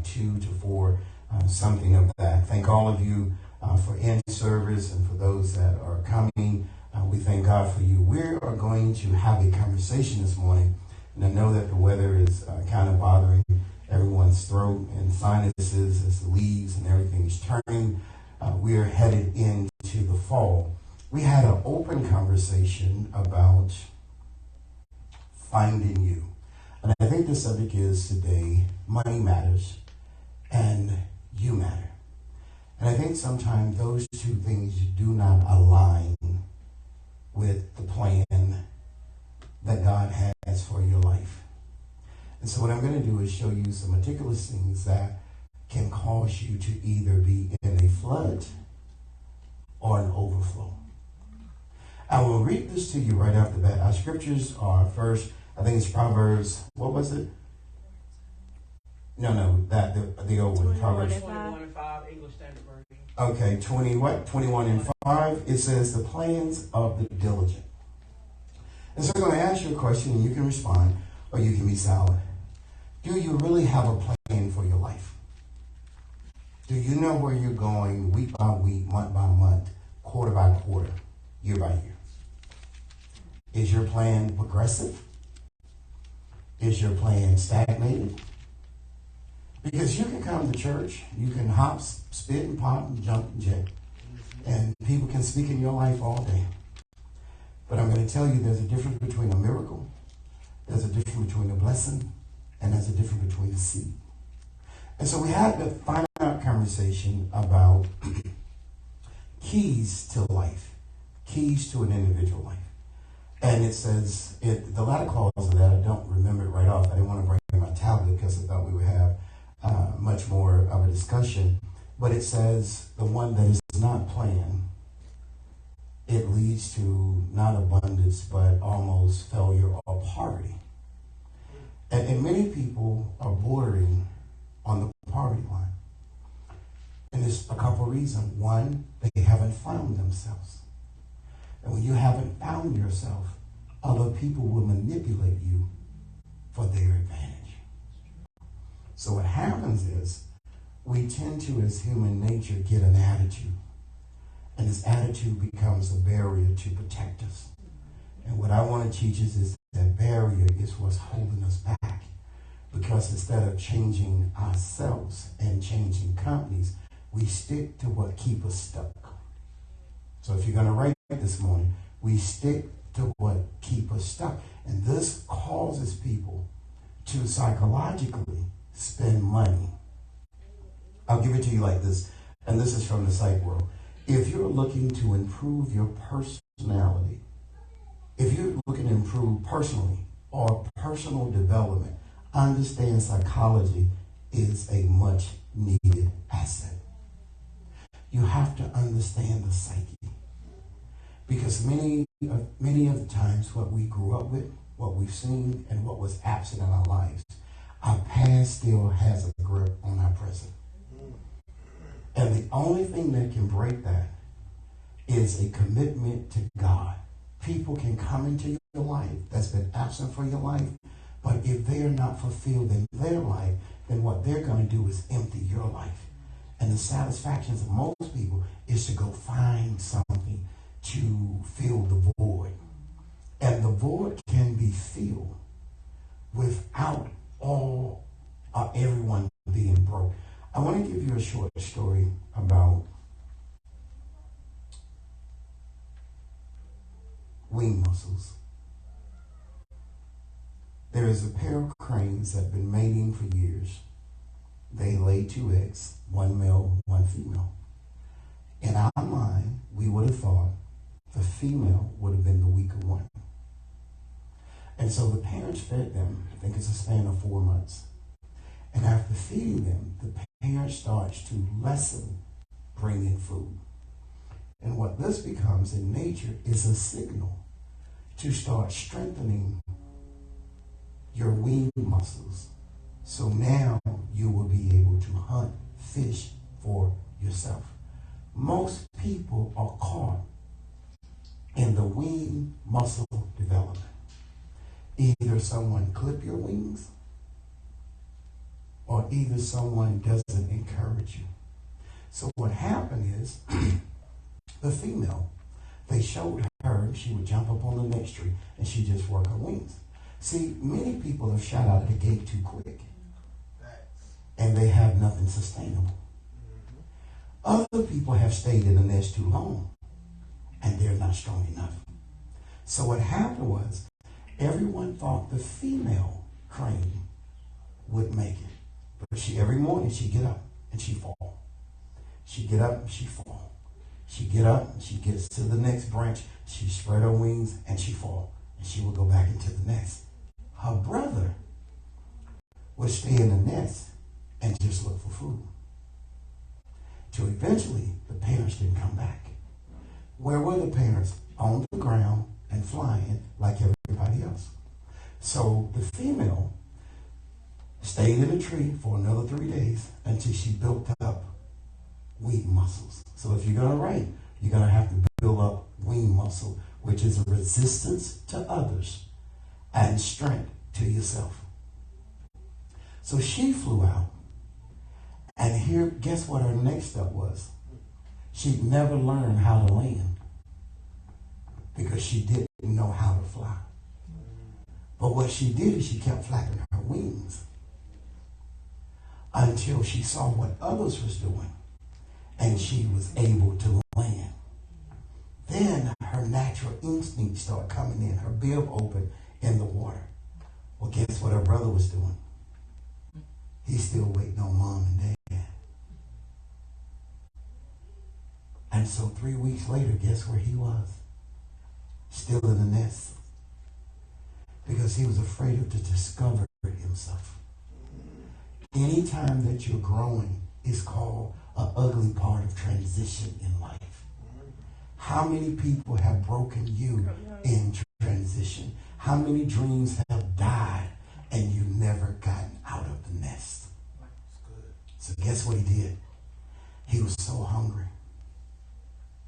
2 to 4, something of that. Thank all of you for in service and for those that are coming. We thank God for you. We are going to have a conversation this morning, and I know that the weather is kind of bothering everyone's throat and sinuses as the leaves and everything is turning. We are headed into the fall. We had an open conversation about finding you. And I think the subject is today, money matters and you matter. And I think sometimes those two things do not align with the plan that God has for your life. And so what I'm going to do is show you some meticulous things that can cause you to either be in a flood or an overflow. I will read this to you right off the bat. Our scriptures are first, I think it's Proverbs, what was it? No, the old one. Proverbs 21:5, English Standard Version. Okay, 21:5. It says the plans of the diligent. And so I'm going to ask you a question and you can respond or you can be silent. Do you really have a plan for your life? Do you know where you're going week by week, month by month, quarter by quarter, year by year? Is your plan progressive? Is your plan stagnated? Because you can come to church, you can hop, spit, and pop, and jump, and jet. And people can speak in your life all day. But I'm going to tell you there's a difference between a miracle, there's a difference between a blessing, and there's a difference between a seed. And so we had the final conversation about keys to life, keys to an individual life. And it says, the latter clause of that, I don't remember it right off. I didn't want to bring my tablet because I thought we would have much more of a discussion. But it says, the one that is not planned, it leads to not abundance, but almost failure or poverty. And many people are bordering on the poverty line. And there's a couple of reasons. One, they haven't found themselves. And when you haven't found yourself, other people will manipulate you for their advantage. So what happens is we tend to, as human nature, get an attitude. And this attitude becomes a barrier to protect us. And what I want to teach us is that barrier is what's holding us back. Because instead of changing ourselves and changing companies, we stick to what keeps us stuck. So if you're going to write this morning, we stick to what keeps us stuck. And this causes people to psychologically spend money. I'll give it to you like this, and this is from the psych world. If you're looking to improve your personality, if you're looking to improve personally or personal development, understand psychology is a much needed asset. You have to understand the psyche. Because many of the times what we grew up with, what we've seen, and what was absent in our lives, our past still has a grip on our present. And the only thing that can break that is a commitment to God. People can come into your life that's been absent from your life, but if they're not fulfilled in their life, then what they're going to do is empty your life. And the satisfactions of most people is to go find something to fill the void. And the void can be filled without everyone being broke. I want to give you a short story about wing muscles. There is a pair of cranes that have been mating for years. They lay 2 eggs, one male, one female. In our mind, we would have thought the female would have been the weaker one. And so the parents fed them, I think it's a span of 4 months. And after feeding them, the parent starts to lessen bringing food. And what this becomes in nature is a signal to start strengthening your wing muscles. So now you will be able to hunt, fish for yourself. Most people are caught in the wing muscle development. Either someone clip your wings or or either someone doesn't encourage you. So what happened is the female, they showed her she would jump up on the next tree and she just work her wings. See, many people have shot out of the gate too quick and they have nothing sustainable. Other people have stayed in the nest too long and they're not strong enough. So what happened was everyone thought the female crane would make it. But every morning she'd get up and she'd fall. She'd get up and she'd fall. She'd get up and she gets to the next branch. She'd spread her wings and she'd fall. And she would go back into the nest. Her brother would stay in the nest and just look for food. Till eventually the parents didn't come back. Where were the parents? On the ground and flying like everybody else. So the female stayed in the tree for another 3 days until she built up wing muscles. So if you're going to write, you're going to have to build up wing muscle, which is a resistance to others and strength to yourself. So she flew out, and here, guess what her next step was? She'd never learned how to land because she didn't know how to fly. But what she did is she kept flapping her wings until she saw what others was doing and she was able to land. Then her natural instinct started coming in, her bib opened in the water. Well, guess what her brother was doing? He's still waiting on mom and dad. And so 3 weeks later, guess where he was? Still in the nest. Because he was afraid to discover himself. Anytime that you're growing is called an ugly part of transition in life. How many people have broken you in transition? How many dreams have died and you never gotten out of the nest? So guess what he did? He was so hungry.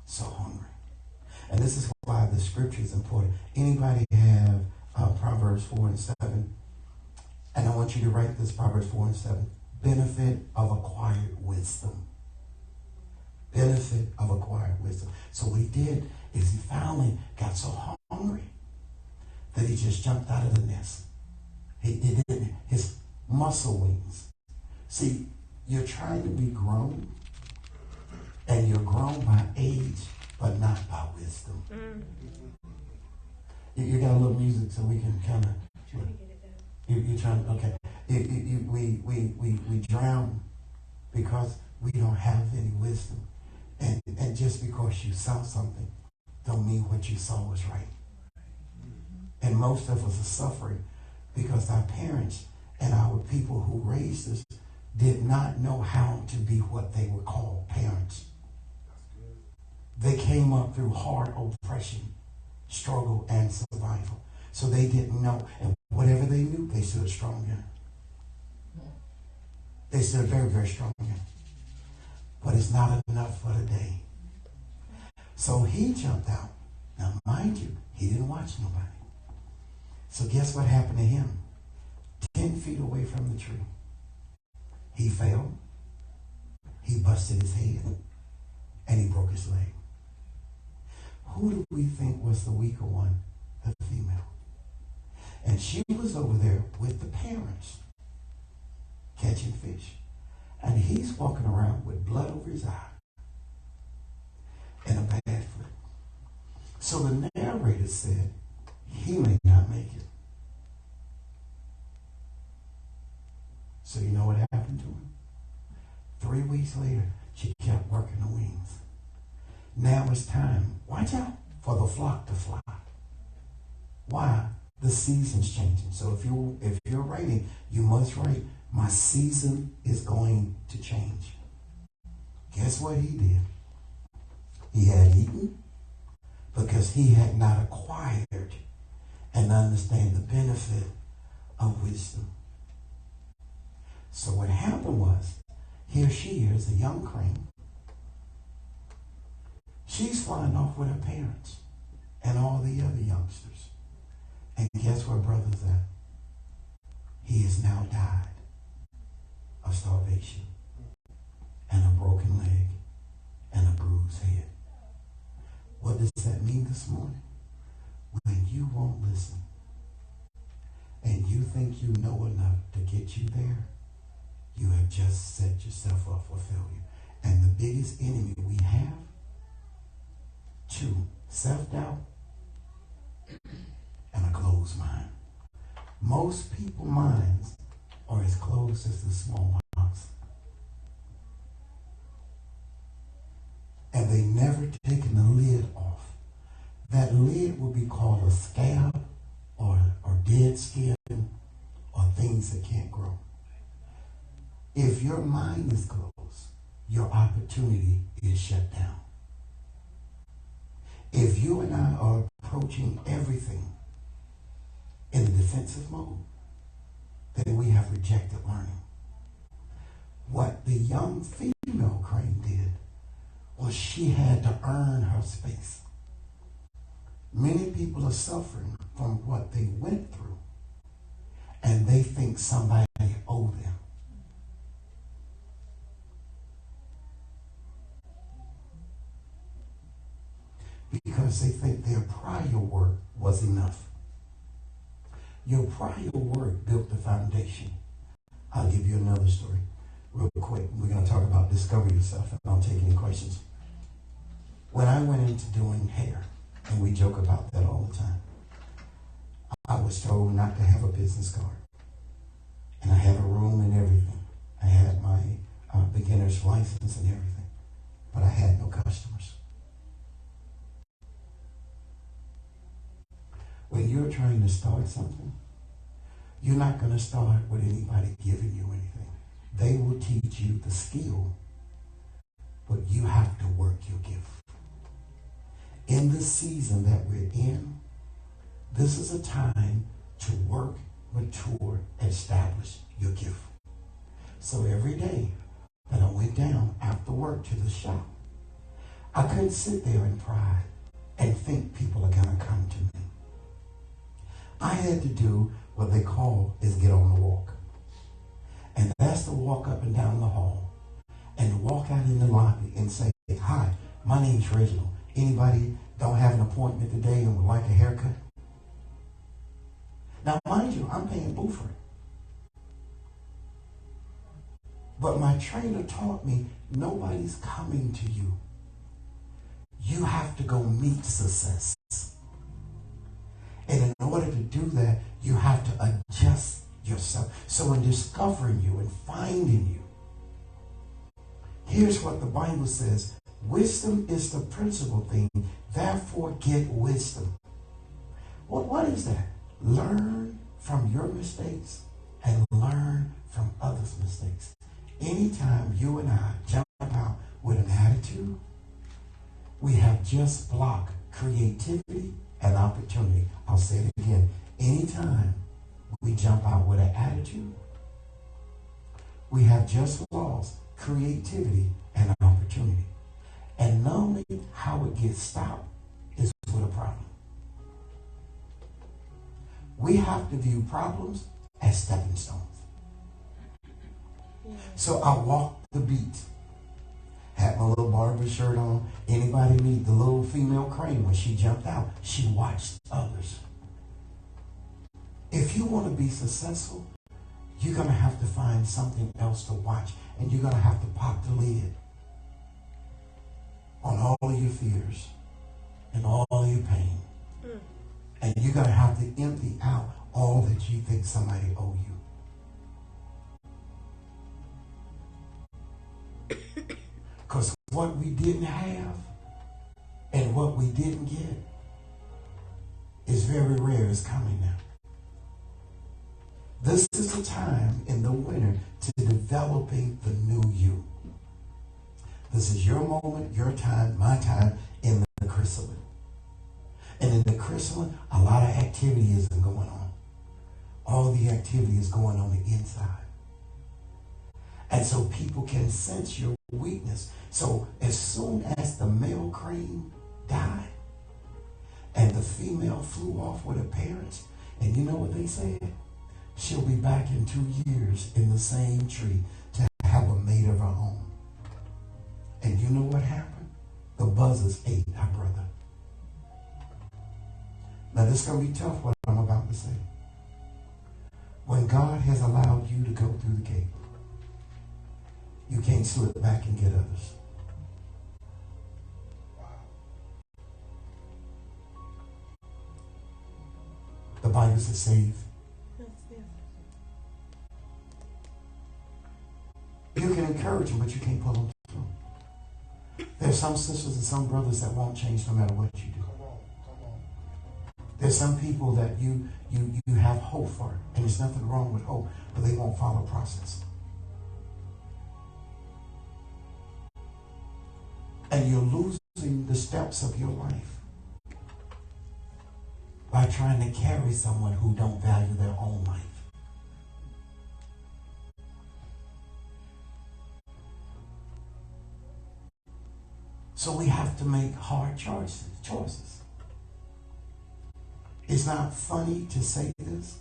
So hungry. And this is why the scripture is important. Anybody have Proverbs 4 and 7? And I want you to write this, Proverbs 4 and 7. Benefit of acquired wisdom. Benefit of acquired wisdom. So what he did is he finally got so hungry that he just jumped out of the nest. He did his muscle wings. See, you're trying to be grown, and you're grown by age, but not by wisdom. You got a little music so we can kind of. You're trying. Okay. We drown because we don't have any wisdom, and just because you saw something, don't mean what you saw was right. And most of us are suffering because our parents and our people who raised us did not know how to be what they were called parents. They came up through hard oppression, struggle, and survival. So they didn't know. And whatever they knew, they stood strong in. They stood very, very strong in. But it's not enough for today. So he jumped out. Now, mind you, he didn't watch nobody. So guess what happened to him? 10 feet away from the tree. He fell. He busted his head. And he broke his leg. Who do we think was the weaker one? The female. And she was over there with the parents catching fish. And he's walking around with blood over his eye and a bad foot. So the narrator said, he may not make it. So you know what happened to him? 3 weeks later, she kept working the wings. Now it's time, watch out, for the flock to fly. Why? The season's changing. So if you're writing, you must write, my season is going to change. Guess what he did? He had eaten because he had not acquired and understand the benefit of wisdom. So what happened was, here she is, a young crane. She's flying off with her parents and all the other youngsters. And guess where brother's at? He has now died of foundation and a broken leg and a bruised head. What does that mean this morning? When you won't listen and you think you know enough to get you there, you have just set yourself up for failure. And the biggest enemy we have, two, self-doubt and a closed mind. Most people's minds are as closed as the small box. And they never taken the lid off. That lid will be called a scab or dead skin or things that can't grow. If your mind is closed, your opportunity is shut down. If you and I are approaching everything in a defensive mode, then we have rejected learning. What the young female crane did was she had to earn her space. Many people are suffering from what they went through, and they think somebody owes them. Because they think their prior work was enough. Your prior work built the foundation. I'll give you another story real quick. We're going to talk about discover yourself, and I'll take any questions. When I went into doing hair, and we joke about that all the time, I was told not to have a business card. And I had a room and everything. I had my beginner's license and everything. But I had no customers. When you're trying to start something, you're not going to start with anybody giving you anything. They will teach you the skill, but you have to work your gift. In the season that we're in, this is a time to work, mature, establish your gift. So every day that I went down after work to the shop, I couldn't sit there in pride and think people are going to come to me. I had to do what they call is get on the walk. And that's to walk up and down the hall and walk out in the lobby and say, hi, my name's Reginald. Anybody don't have an appointment today and would like a haircut? Now, mind you, I'm paying boo for it. But my trainer taught me nobody's coming to you. You have to go meet success. And in order to do that, you have to adjust yourself. So in discovering you and finding you, here's what the Bible says. Wisdom is the principal thing. Therefore, get wisdom. What is that? Learn from your mistakes and learn from others' mistakes. Anytime you and I jump out with an attitude, we have just blocked creativity and opportunity. I'll say it again. Anytime we jump out with an attitude, we have just lost creativity and opportunity. And normally how it gets stopped is with a problem. We have to view problems as stepping stones. So I walked the beat. Had my little barber shirt on. Anybody meet the little female crane when she jumped out? She watched others. If you want to be successful, you're going to have to find something else to watch. And you're going to have to pop the lid on all of your fears and all of your pain. And you're going to have to empty out all that you think somebody owe you. Because what we didn't have and what we didn't get is very rare. It's coming now. This is the time in the winter to developing the new you. This is your moment, your time, my time in the chrysalis. And in the chrysalis, a lot of activity isn't going on. All the activity is going on the inside. And so people can sense your weakness. So as soon as the male crane died and the female flew off with her parents, and you know what they said? She'll be back in 2 years in the same tree to have a others ate our brother. Now this is going to be tough what I'm about to say. When God has allowed you to go through the gate, you can't slip back and get others. The Bible says save. You can encourage them, but you can't pull them through. There's some sisters and some brothers that won't change no matter what you do. There's some people that you have hope for, and there's nothing wrong with hope, but they won't follow process. And you're losing the steps of your life by trying to carry someone who don't value their own life. So we have to make hard choices. It's not funny to say this.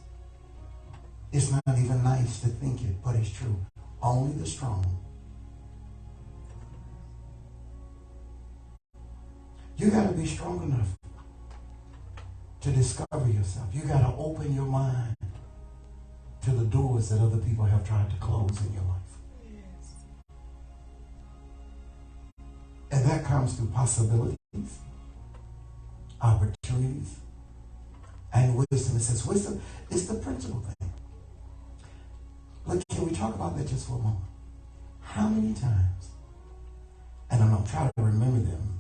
It's not even nice to think it, but it's true. Only the strong. You got to be strong enough to discover yourself. You got to open your mind to the doors that other people have tried to close in your life. And that comes through possibilities, opportunities, and wisdom. It says wisdom is the principal thing. Look, can we talk about that just for a moment? How many times, and I'm going to try to remember them,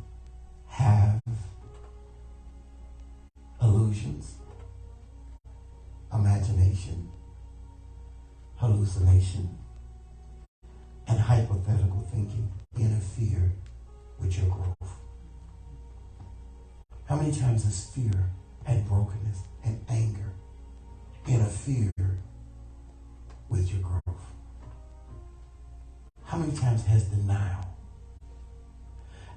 have illusions, imagination, hallucination, and hypothetical thinking interfere with your growth? How many times has fear and brokenness and anger interfered with your growth? How many times has denial?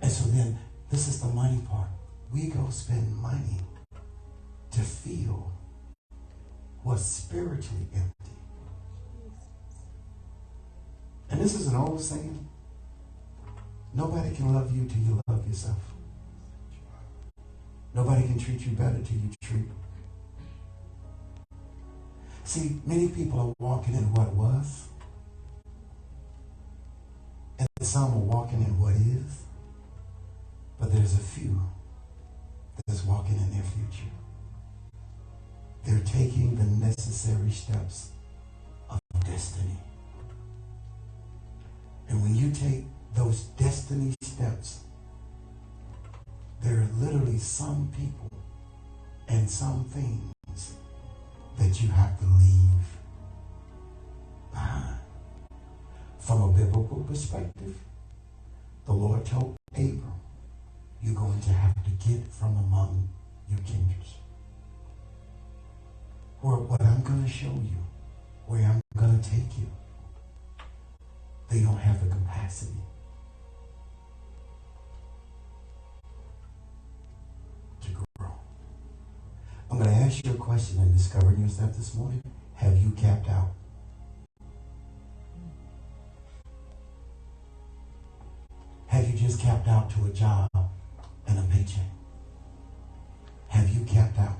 And so then, this is the money part. We go spend money to feel what's spiritually empty. And this is an old saying. Nobody can love you till you love yourself. Nobody can treat you better till you treat. See, many people are walking in what was, and some are walking in what is, but there's a few that's walking in their future. They're taking the necessary steps of destiny. And when you take those destiny steps, there are literally some people and some things that you have to leave behind. From a biblical perspective, the Lord told Abram, you're going to have to get from among your kindreds. Or what I'm going to show you, where I'm going to take you, they don't have the capacity to grow. I'm going to ask you a question in discovering yourself this morning. Have you capped out? Have you just capped out to a job and a paycheck? Have you capped out?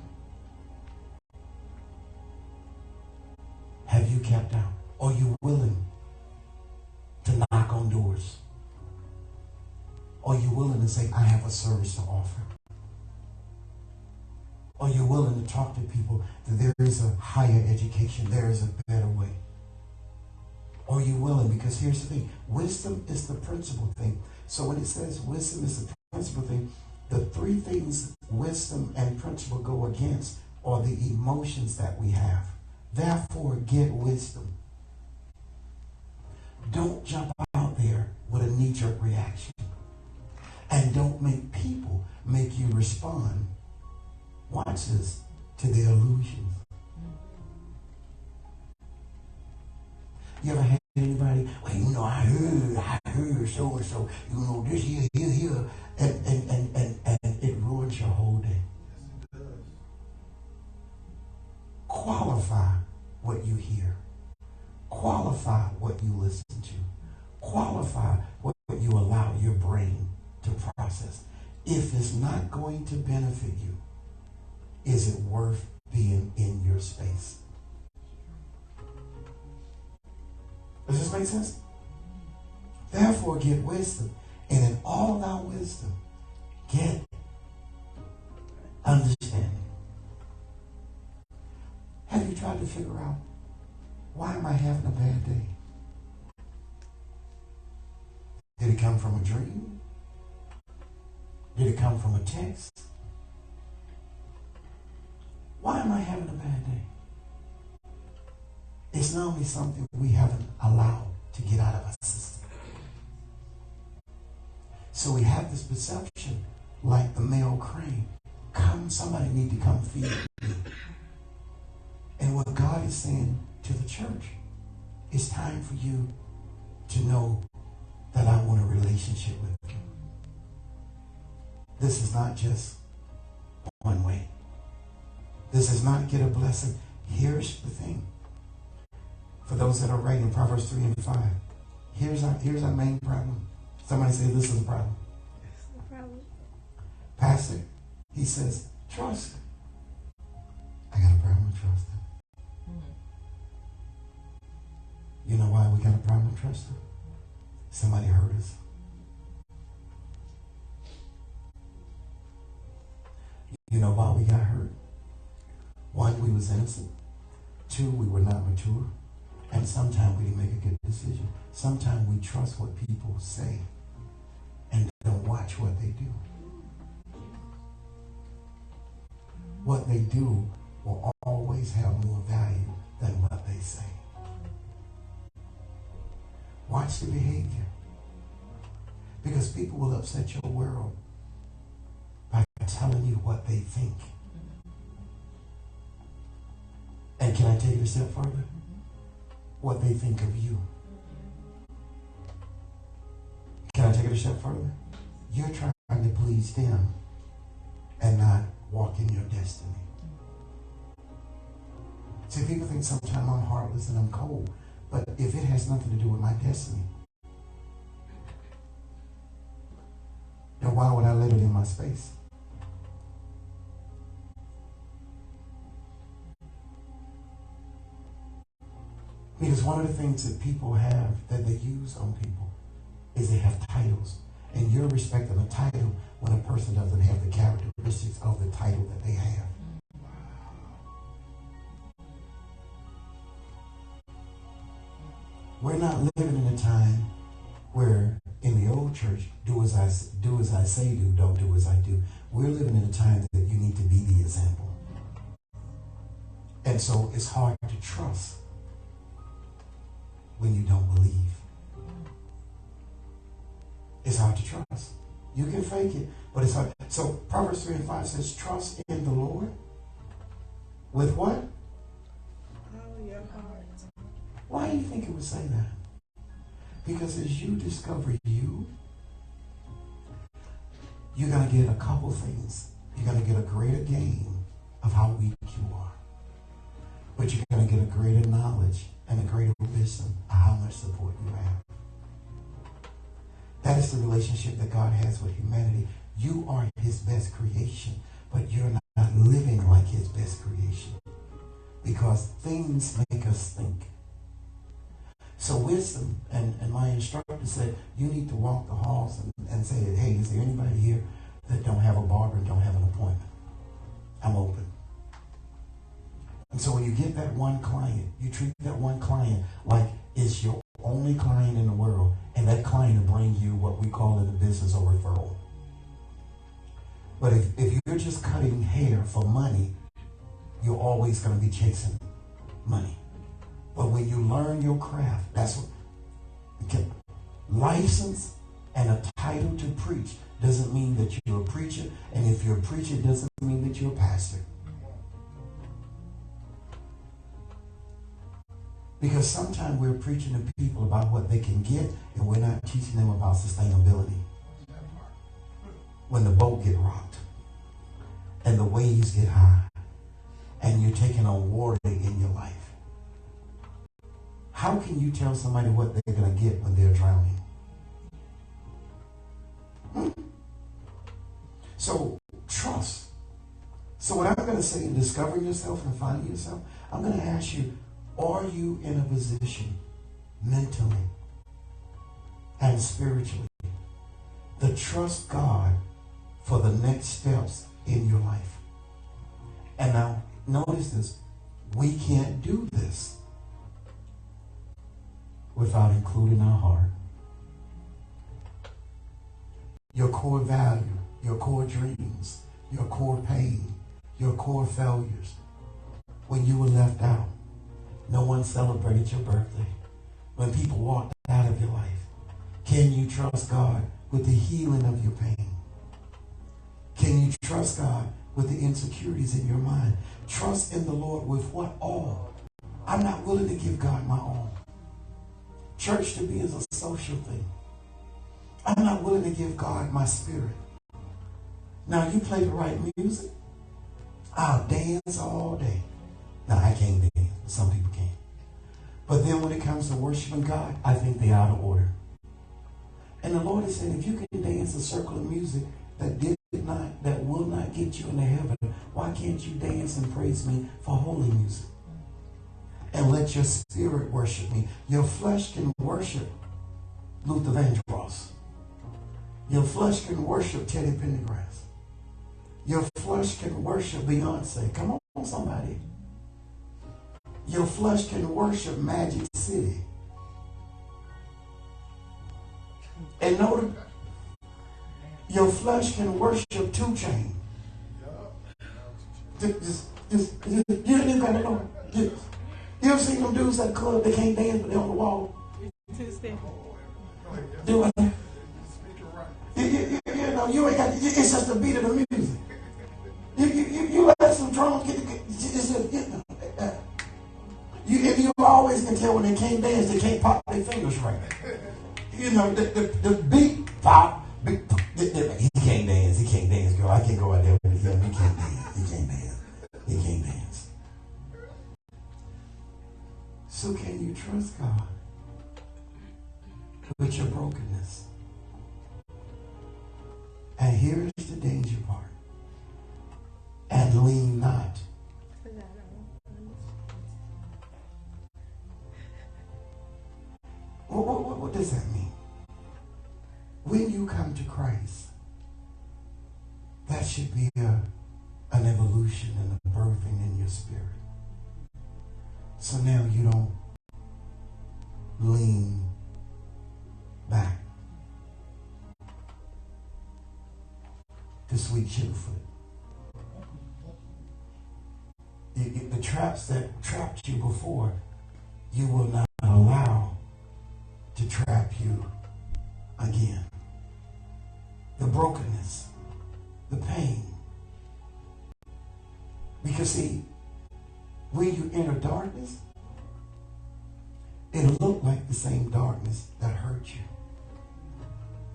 Have you capped out? Are you willing to knock on doors? Are you willing to say, I have a service to offer? Are you willing to talk to people that there is a higher education, there is a better way? Are you willing? Because here's the thing, wisdom is the principal thing. So when it says wisdom is the principal thing, the three things wisdom and principle go against are the emotions that we have. Therefore, get wisdom. Don't jump out there with a knee-jerk reaction. And don't make people make you respond, watch this, to their illusions. You ever had anybody, well, you know, I heard so-and-so, you know, this here, and it ruins your whole day. Qualify what you hear. Qualify what you listen to. Qualify what you allow your brain to process. If it's not going to benefit you, is it worth being in your space? Does this make sense? Therefore, get wisdom. And in all our wisdom, get understanding. Have you tried to figure out, why am I having a bad day? Did it come from a dream? Did it come from a text? Why am I having a bad day? It's not only something we haven't allowed to get out of our system. So we have this perception, like the male crane. Somebody need to come feed me. And what God is saying to the church, it's time for you to know that I want a relationship with you. This is not just one way. This is not get a blessing. Here's the thing. For those that are writing Proverbs 3 and 5, here's our main problem. Somebody say this is a problem. This is a problem. Pastor, he says, trust. I got a problem with trusting. You know why we got a problem with trusting? Somebody hurt us. You know why we got hurt? One, we was innocent. Two, we were not mature. And sometimes we didn't make a good decision. Sometimes we trust what people say and don't watch what they do. What they do will always have more value than what they say. Watch the behavior. Because people will upset your world by telling you what they think. And can I take it a step further? What they think of you. Can I take it a step further? You're trying to please them and not walk in your destiny. See, people think sometimes I'm heartless and I'm cold, but if it has nothing to do with my destiny, then why would I let it in my space? Because one of the things that people have that they use on people is they have titles. And you're respecting a title when a person doesn't have the characteristics of the title that they have. We're not living in a time where in the old church, do as I say do, don't do as I do. We're living in a time that you need to be the example. And so it's hard to trust when you don't believe. It's hard to trust. You can fake it, but it's hard. So Proverbs 3 and 5 says, trust in the Lord with what? All your heart. Why do you think it would say that? Because as you discover you, you're going to get a couple things. You're going to get a greater game of how weak you are. But you're going to get a greater knowledge and a greater wisdom of how much support you have. That is the relationship that God has with humanity. You are his best creation, but you're not living like his best creation. Because things make us think. So wisdom, and my instructor said, you need to walk the halls and say, hey, is there anybody here that don't have a barber and don't have an appointment? I'm open. And so when you get that one client, you treat that one client like it's your only client in the world, and that client will bring you what we call in the business a referral. But if you're just cutting hair for money, you're always going to be chasing money. But when you learn your craft, that's what, okay, license and a title to preach doesn't mean that you're a preacher, and if you're a preacher, it doesn't mean that you're a pastor. Because sometimes we're preaching to people about what they can get, and we're not teaching them about sustainability. When the boat get rocked, and the waves get high, and you're taking on water in your life, how can you tell somebody what they're going to get when they're drowning? So trust. So what I'm going to say in discovering yourself and finding yourself, I'm going to ask you, are you in a position mentally and spiritually to trust God for the next steps in your life? And now, notice this. We can't do this without including our heart. Your core value, your core dreams, your core pain, your core failures. When you were left out, no one celebrated your birthday. When people walked out of your life, can you trust God with the healing of your pain? Can you trust God with the insecurities in your mind? Trust in the Lord with what? All. I'm not willing to give God my all. Church to me is a social thing. I'm not willing to give God my spirit. Now, you play the right music, I'll dance all day. Now, I can't dance, but some people can. But then when it comes to worshiping God, I think they're out of order. And the Lord is saying, if you can dance a circle of music that will not get you into heaven, why can't you dance and praise me for holy music? And let your spirit worship me. Your flesh can worship Luther Vandross. Your flesh can worship Teddy Pendergrass. Your flesh can worship Beyonce. Come on, somebody. Your flesh can worship Magic City. And notice, your flesh can worship 2 Chainz. You ain't even got to know. You ever seen them dudes at the club? They can't dance, but they're on the wall. Do I? You know, you ain't got. It's just the beat of the music. You let some drums get. It's just, you always can tell when they can't dance, they can't pop their fingers right. You know, the beat pop. He can't dance. He can't dance, girl. I can't go out there with him. He can't dance. He can't dance. He can't dance. So can you trust God with your brokenness? And here's the danger part. And lean not. What does that mean? When you come to Christ, that should be an evolution and a birthing in your spirit. So now you don't lean back to sweet Sugarfoot. The traps that trapped you before, you will not allow to trap you again. The brokenness, the pain. Because see, when you enter darkness, it'll look like the same darkness that hurt you.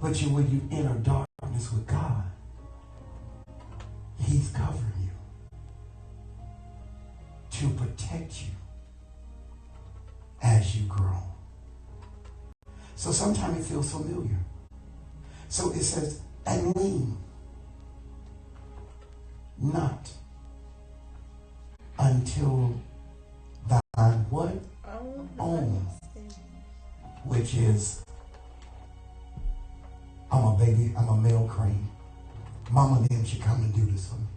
But when you enter darkness with God, He's covering you to protect you as you grow. So sometimes it feels familiar. So it says, and lean not until thine what? Own. Which is, I'm a baby, I'm a male cream. Mama and them should come and do this for me.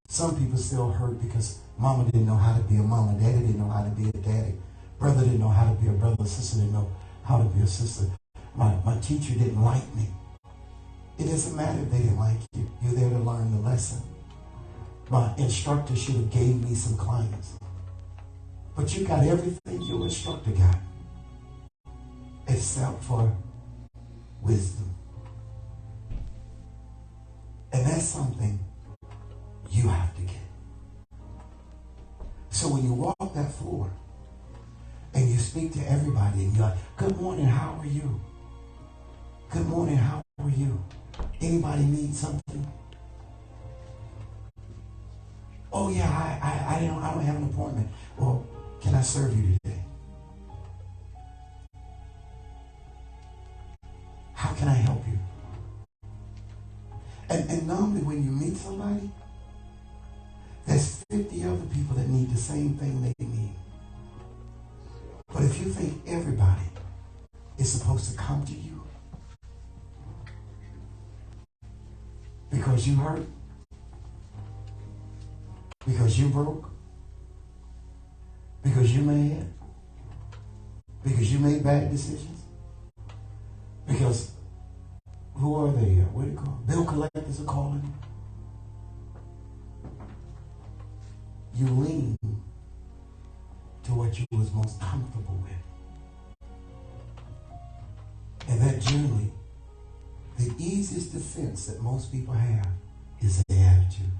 Some people still hurt because mama didn't know how to be a mama. Daddy didn't know how to be a daddy. Brother didn't know how to be a brother. Sister didn't know how to be a sister. My teacher didn't like me. It doesn't matter if they didn't like you. You're there to learn the lesson. My instructor should have gave me some clients. But you got everything your instructor got except for wisdom. And that's something you have to get. So when you walk that floor and you speak to everybody and you're like, good morning, how are you? Good morning, how are you? Anybody need something? Oh yeah, I don't have an appointment. Well, can I serve you today? How can I help you? And normally when you meet somebody, there's 50 other people that need the same thing they need. But if you think everybody is supposed to come to you because you hurt, because you broke, because you mad, because you made bad decisions, because who are they? What do you call them? Bill collectors are calling you. You lean to what you was most comfortable with. And that generally, the easiest defense that most people have is the attitude.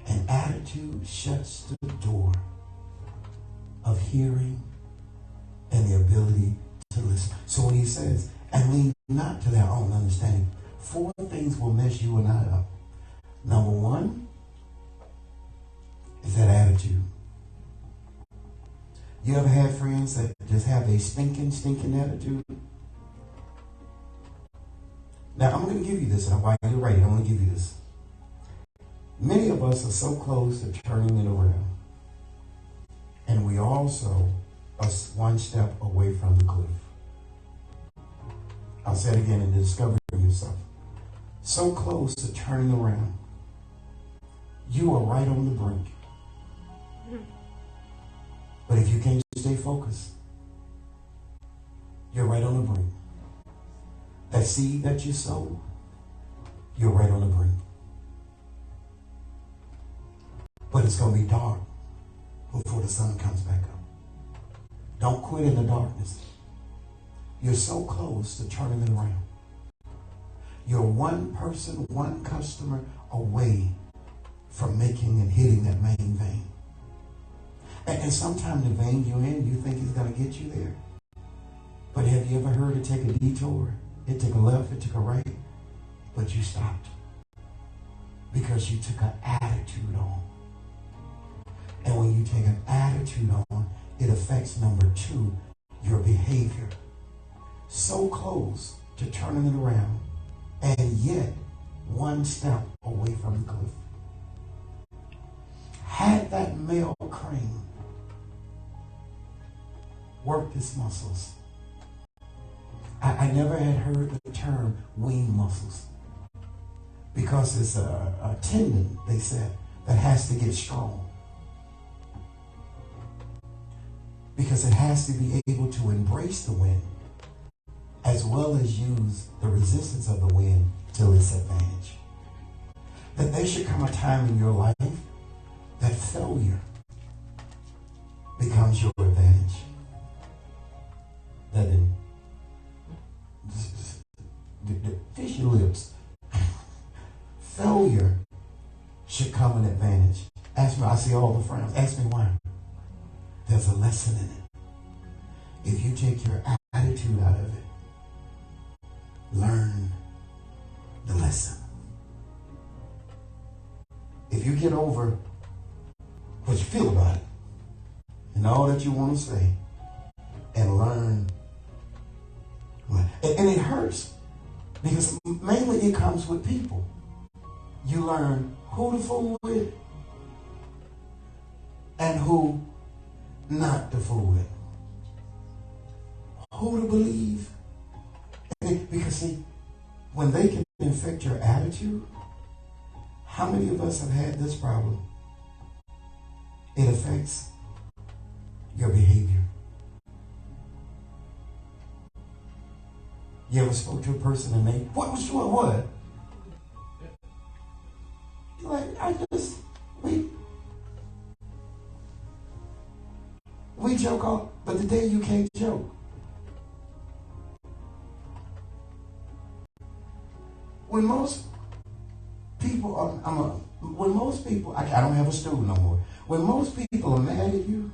And attitude shuts the door of hearing and the ability to listen. So when he says, and lean not to their own understanding, 4 things will mess you and I up. Number 1 is that attitude. You ever had friends that just have a stinking attitude? Now, I'm going to give you this, and while you're ready, I'm going to give you this. Many of us are so close to turning it around. And we also are one step away from the cliff. I'll say it again, and discover yourself. So close to turning around. You are right on the brink. But if you can't stay focused, you're right on the brink. That seed that you sowed, you're right on the brink. But it's going to be dark before the sun comes back up. Don't quit in the darkness. You're so close to turning it around. You're one person, one customer away from making and hitting that main vein. And sometimes the vein you're in, you think is going to get you there. But have you ever heard it take a detour? It took a left, it took a right, but you stopped. Because you took an attitude on. And when you take an attitude on, it affects number 2, your behavior. So close to turning it around, and yet one step away from the cliff. Had that male crane worked his muscles, I never had heard the term wing muscles, because it's a tendon, they said, that has to get strong. Because it has to be able to embrace the wind as well as use the resistance of the wind to its advantage. That there should come a time in your life that failure becomes your advantage. That fish your lips. Failure should come an advantage. Ask me, I see all the frowns. Ask me why. There's a lesson in it. If you take your attitude out of it, learn the lesson. If you get over what you feel about it and all that you want to say and learn, and it hurts because mainly it comes with people. You learn who to fool with and who not to fool with. Who to believe. Because see, when they can infect your attitude, how many of us have had this problem? It affects your behavior. You ever spoke to a person and they, what? You're like, we joke all, but the day you can't joke. When most people I don't have a stool no more. When most people are mad at you,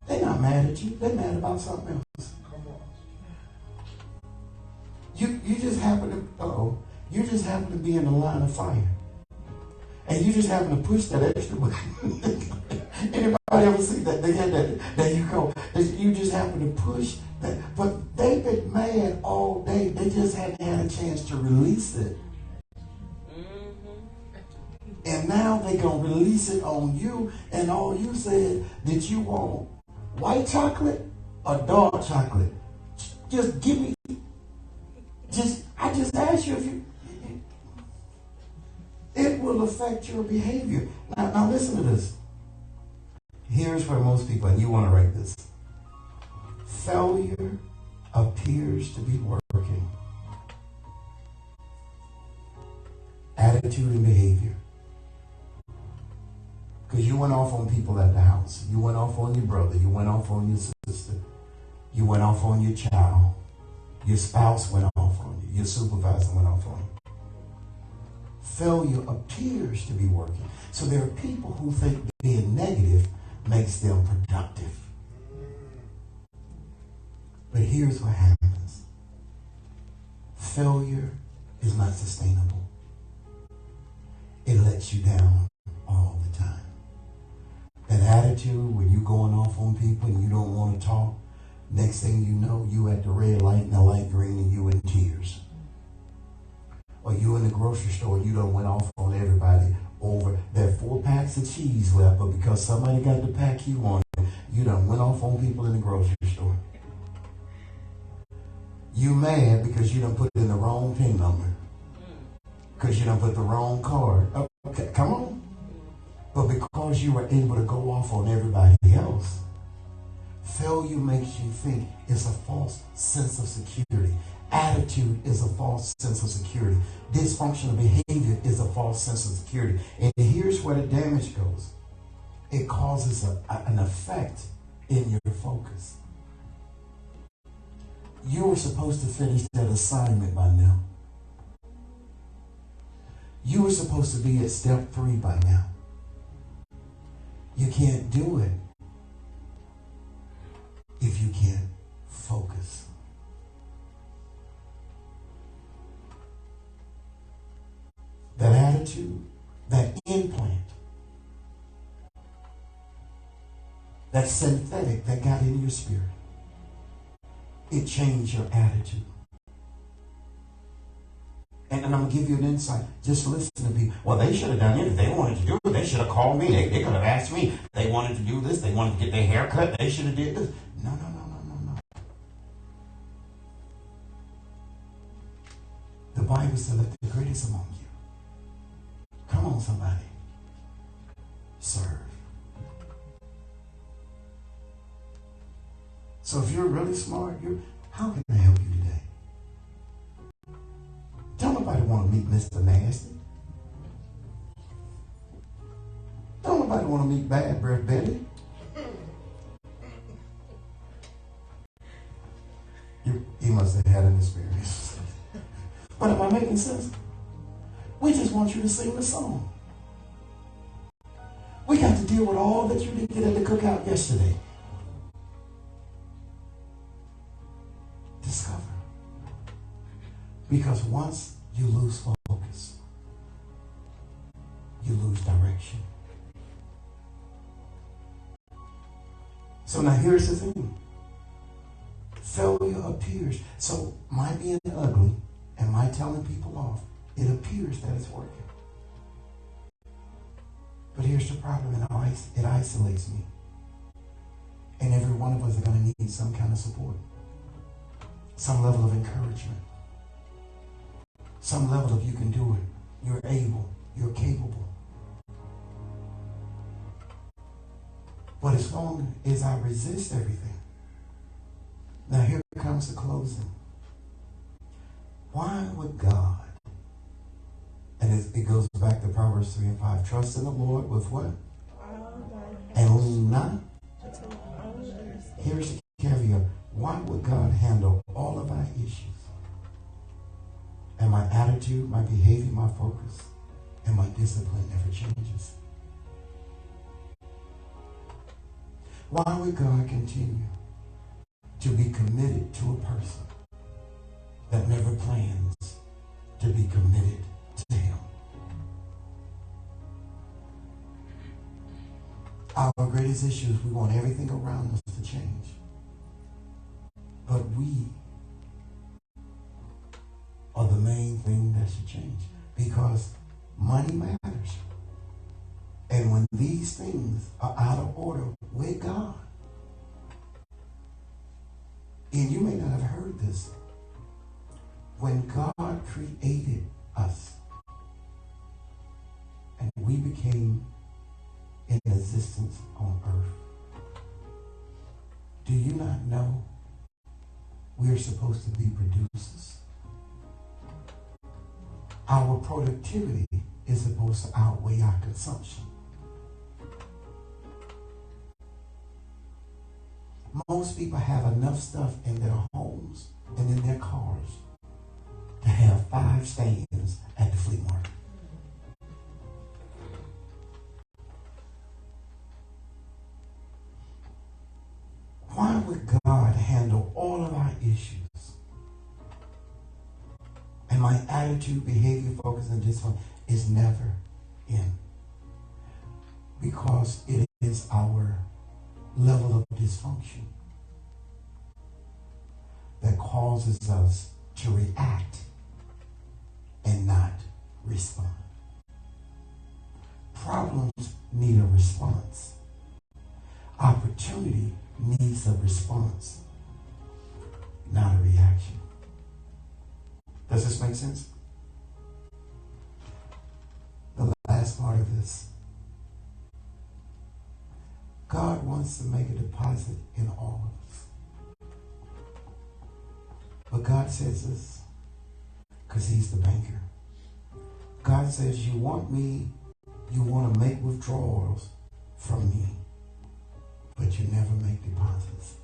they're not mad at you. They're mad about something else. You just happen to be in the line of fire. And you just happen to push that extra button. Anybody ever see that? They had that. There you go. You just happen to push that. But they've been mad all day. They just hadn't had a chance to release it And now they're going to release it on you. And all you said, did you want white chocolate or dark chocolate? Just give me, I just asked you if you, it will affect your behavior. Now listen to this. Here's where most people, and you want to write this. Failure appears to be working. Attitude and behavior. Because you went off on people at the house. You went off on your brother. You went off on your sister. You went off on your child. Your spouse went off on you. Your supervisor went off on you. Failure appears to be working. So there are people who think being negative makes them productive. But here's what happens. Failure is not sustainable. It lets you down all the time. That attitude when you're going off on people and you don't want to talk, next thing you know, you at the red light and the light green and you in tears. Or you in the grocery store, you done went off on everybody over that 4 packs of cheese left, but because somebody got the pack you wanted, you done went off on people in the grocery store. You mad because you done put in the wrong PIN number. Because you done put the wrong card. Okay, come on. But because you were able to go off on everybody else, failure makes you think it's a false sense of security. Attitude is a false sense of security. Dysfunctional behavior is a false sense of security. And here's where the damage goes. It causes an effect in your focus. You were supposed to finish that assignment by now. You were supposed to be at step 3 by now. You can't do it if you can't focus. That attitude, that implant, that synthetic that got in your spirit, it changed your attitude. And I'm going to give you an insight. Just listen to people. Well, they should have done it. If they wanted to do it, they should have called me. They could have asked me. They wanted to do this. They wanted to get their hair cut. They should have did this. No. The Bible said, let the greatest among you. Come on, somebody. Serve. So if you're really smart, how can I help you today? Don't nobody want to meet Mr. Nasty. Don't nobody want to meet Bad Breath Betty. He must have had an experience. But am I making sense? We just want you to sing the song. We got to deal with all that you didn't get at the cookout yesterday. Discover. Because once you lose focus, you lose direction. So now here's the thing. Failure appears. So my being ugly and my telling people off, it appears that it's working. But here's the problem. It isolates me. And every one of us are going to need some kind of support. Some level of encouragement. Some level of you can do it. You're able. You're capable. But as long as I resist everything. Now here comes the closing. Why would God, and it goes back to Proverbs 3 and 5, trust in the Lord with what? And lean not. Here's the caveat. Why would God handle all of our issues? And my attitude, my behavior, my focus, and my discipline never changes. Why would God continue to be committed to a person that never plans to be committed to Him? Our greatest issue is we want everything around us to change. But we are the main thing that should change. Because money matters. these things are out of order with God, and you may not have heard this, when God created us and we became in existence on earth, do you not know we're supposed to be producers? Our productivity is supposed to outweigh our consumption. Most people have enough stuff in their homes and in their cars to have 5 stands at the flea market. Why would God handle all of our issues? And my attitude, behavior, focus, and discipline is never in. Because it is our level of dysfunction that causes us to react and not respond. Problems need a response. Opportunity needs a response, not a reaction. Does this make sense? The last part of this. God wants to make a deposit in all of us. But God says this because he's the banker. God says, you want me, you want to make withdrawals from me, but you never make deposits.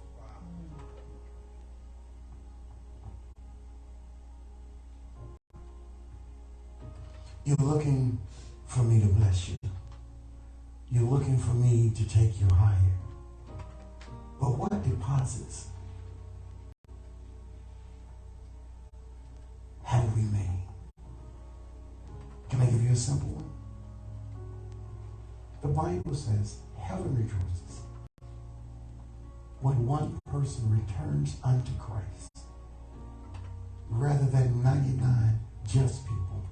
You're looking for me to bless you. You're looking for me to take you higher. But what deposits have we made? Can I give you a simple one? The Bible says heaven rejoices when one person returns unto Christ rather than 99 just people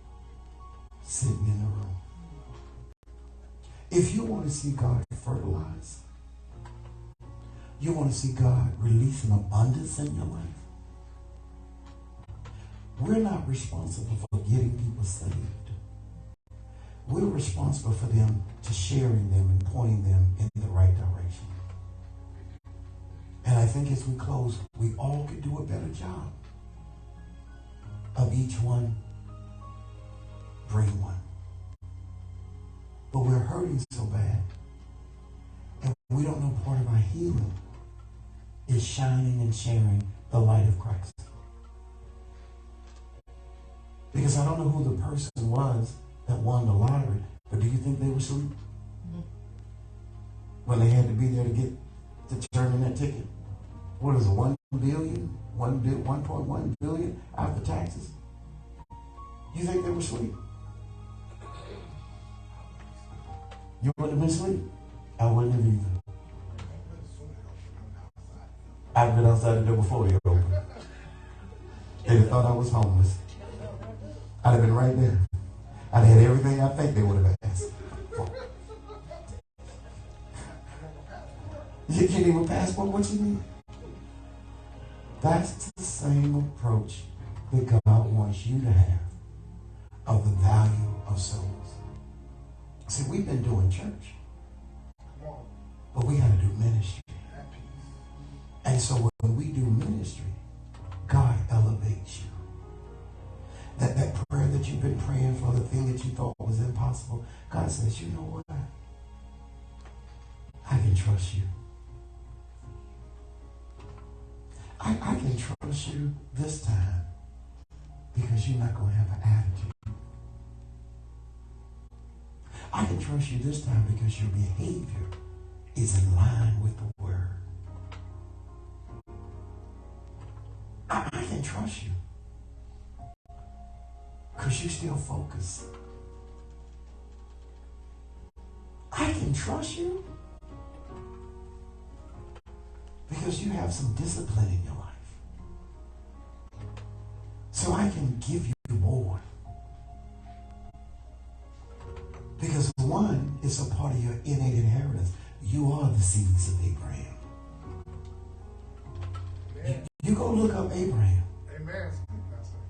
sitting in the room. If you want to see God fertilize, you want to see God release an abundance in your life, we're not responsible for getting people saved. We're responsible for them to sharing them and pointing them in the right direction. And I think as we close, we all could do a better job of each one bring one. But we're hurting so bad, and we don't know part of our healing is shining and sharing the light of Christ. Because I don't know who the person was that won the lottery, but do you think they were asleep? When they had to be there to turn in that ticket? What is it, 1 billion? 1.1 billion after taxes? You think they were asleep? You wouldn't have been asleep? I wouldn't have either. I've been outside the door before you opened. They'd have thought I was homeless. I'd have been right there. I'd have had everything I think they would have asked. You can't even passport, what you need? That's the same approach that God wants you to have of the value of souls. See, we've been doing church, but we got to do ministry. And so when we do ministry, God elevates you. That prayer that you've been praying for, the thing that you thought was impossible, God says, you know what? I can trust you. I can trust you this time because you're not going to have an attitude. I can trust you this time because your behavior is in line with the word. I can trust you because you still focus. I can trust you because you have some discipline in your life. So I can give you more. Because one It's a part of your innate inheritance. You are the seeds of Abraham. You go look up Abraham. Amen.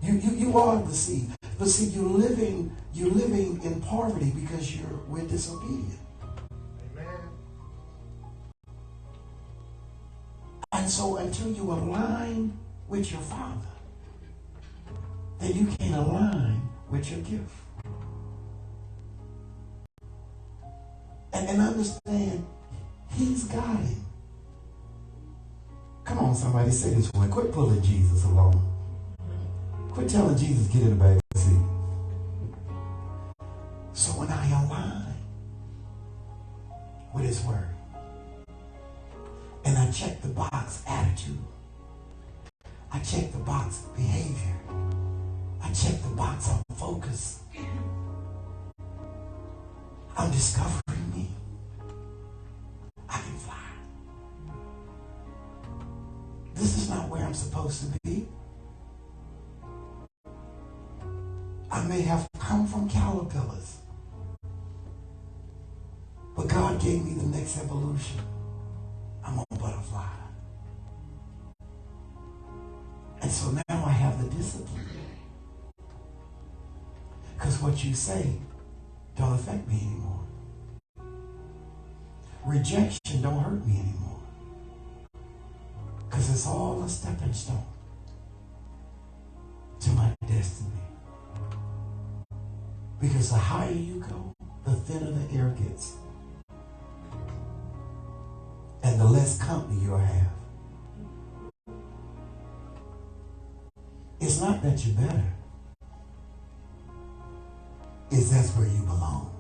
You are the seed. But see, you're living in poverty because we're disobedient. Amen. And so until you align with your Father, then you can't align with your gift. And understand, He's got it. Come on, somebody say this one. Quit pulling Jesus along. Quit telling Jesus, get in the back seat. So when I align with His Word, and I check the box attitude, I check the box behavior, I check the box on focus, I'm discovering me. I can fly. This is not where I'm supposed to be. I may have come from caterpillars, but God gave me the next evolution. I'm a butterfly. And so now I have the discipline. Because what you say don't affect me anymore. Rejection don't hurt me anymore. Because it's all a stepping stone to my destiny. Because the higher you go, the thinner the air gets. And the less company you'll have. It's not that you're better. It's that's where you belong.